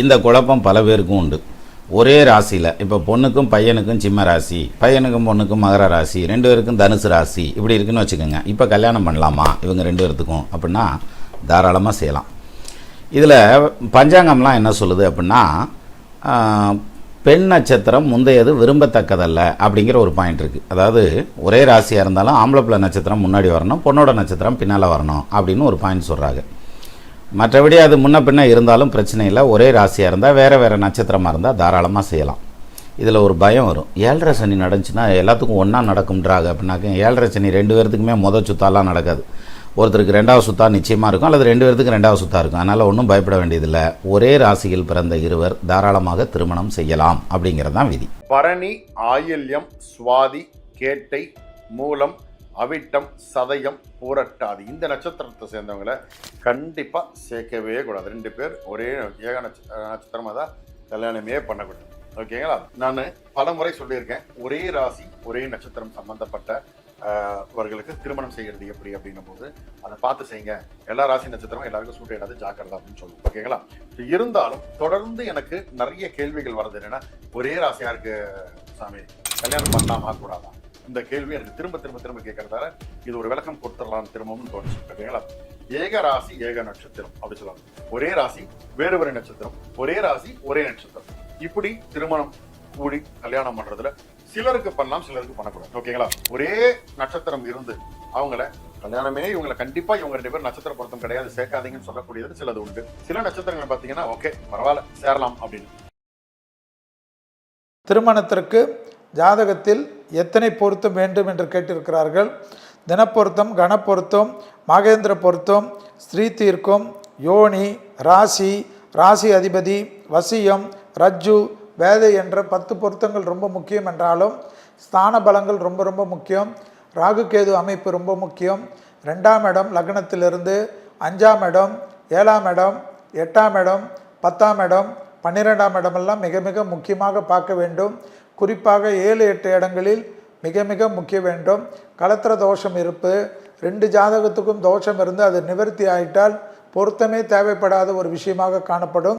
இந்த குழப்பம் பல பேருக்கும் உண்டு. ஒரே ராசியில் இப்போ பொண்ணுக்கும் பையனுக்கும் சிம்ம ராசி, பையனுக்கும் பொண்ணுக்கும் மகர ராசி, 2 பேருக்கும் தனுசு ராசி இப்படி இருக்குன்னு வச்சுக்கோங்க. இப்போ கல்யாணம் பண்ணலாமா இவங்க 2 பேர்த்துக்கும் அப்படின்னா தாராளமாக செய்யலாம். இதில் பஞ்சாங்கம்லாம் என்ன சொல்லுது அப்படின்னா, பெண் நட்சத்திரம் முந்தையது விரும்பத்தக்கதல்ல அப்படிங்கிற ஒரு பாயிண்ட் இருக்குது. அதாவது ஒரே ராசியாக இருந்தாலும் ஆம்பளை பிள்ளை நட்சத்திரம் முன்னாடி வரணும், பொண்ணோட நட்சத்திரம் பின்னால் வரணும் அப்படின்னு ஒரு பாயிண்ட் சொல்கிறாங்க. மற்றபடி அது முன்ன பின்ன இருந்தாலும் பிரச்சனை இல்லை. ஒரே ராசியாக இருந்தால் வேறு நட்சத்திரமாக இருந்தால் தாராளமாக செய்யலாம். இதில் ஒரு பயம் வரும், 7.5 சனி நடந்துச்சுன்னா எல்லாத்துக்கும் ஒன்றா நடக்கும்ன்றாங்க அப்படின்னாக்க 7.5 சனி 2 பேர்த்துக்குமே சுத்தாலாம் நடக்காது. ஒருத்தருக்கு 2வது சுத்தா நிச்சயமாக இருக்கும், அல்லது 2 பேர்த்துக்கு 2வது சுத்தா இருக்கும். அதனால் ஒன்றும் பயப்பட வேண்டியதில்லை. ஒரே ராசியில் பிறந்த இருவர் தாராளமாக திருமணம் செய்யலாம் அப்படிங்கிறது தான் விதி. பரணி, ஆயில்யம், சுவாதி, கேட்டை, மூலம், அவிட்டம், சதயம், பூரட்டாதி இந்த நட்சத்திரத்தை சேர்ந்தவங்களை கண்டிப்பாக சேர்க்கவே கூடாது. 2 பேர் ஒரே ஏக நட்சத்திரமாக தான் கல்யாணமே பண்ணக்கூடாது. ஓகேங்களா? நான் பல முறை சொல்லியிருக்கேன், ஒரே ராசி ஒரே நட்சத்திரம் சம்பந்தப்பட்ட அவர்களுக்கு திருமணம் செய்கிறது எப்படி அப்படின்னும் போது அதை பார்த்து செய்யுங்க. எல்லா ராசி நட்சத்திரமும் எல்லாருக்கும் சூட் ஆயிடாது, ஜாக்கிரதா அப்படின்னு சொல்லுவோம். ஓகேங்களா? இருந்தாலும் தொடர்ந்து எனக்கு நிறைய கேள்விகள் வருது. என்னன்னா, ஒரே ராசியா இருக்கு சாமி, கல்யாணம் பண்ணலாமா கூடாதா? இந்த கேள்வி எனக்கு திரும்ப கேட்கறதால இது ஒரு விளக்கம் கொடுத்துடலாம் திரும்பவும் தோணுச்சு. ஓகேங்களா? ஏக ராசி ஏக நட்சத்திரம் அப்படி சொல்லுவாங்க. ஒரே ராசி வேறு நட்சத்திரம், ஒரே ராசி ஒரே நட்சத்திரம், இப்படி திருமணம் கூடி கல்யாணம் பண்றதுல சிலருக்கு பண்ணலாம், சிலருக்கு பண்ணக்கூடாது. ஓகேங்களா? ஒரே நட்சத்திரம் இருந்து அவங்கள கல்யாணமே இவங்களை கண்டிப்பா இவங்க 2 பேர் நட்சத்திர பொருத்தம் கிடையாது சேர்க்காதீங்கன்னு சொல்லக்கூடியது சிலது உண்டு. சில நட்சத்திரங்கள் பார்த்தீங்கன்னா ஓகே பரவாயில்ல சேரலாம் அப்படின்னு. திருமணத்திற்கு ஜாதகத்தில் எத்தனை பொருத்தம் வேண்டும் என்று கேட்டிருக்கிறார்கள். தினப்பொருத்தம், கணப்பொருத்தம், மகேந்திர பொருத்தம், ஸ்ரீ தீர்க்கம், யோனி, ராசி, ராசி அதிபதி, வசியம், ரஜ்ஜு, வேதை என்ற 10 பொருத்தங்கள் ரொம்ப முக்கியம் என்றாலும் ஸ்தான பலங்கள் ரொம்ப முக்கியம். ராகு கேது அமைப்பு ரொம்ப முக்கியம். 2ஆம் இடம் லக்னத்திலிருந்து 5ஆம் இடம், 7ஆம் இடம், 8ஆம் இடம், 10ஆம் இடம், 12ஆம் இடமெல்லாம் மிக முக்கியமாக பார்க்க வேண்டும். குறிப்பாக 7-8 இடங்களில் மிக முக்கிய வேண்டும். கலத்திர தோஷம் இருப்பு, 2 ஜாதகத்துக்கும் தோஷம் இருந்து அது நிவர்த்தி ஆயிட்டால் பொருத்தமே தேவைப்படாத ஒரு விஷயமாக காணப்படும்.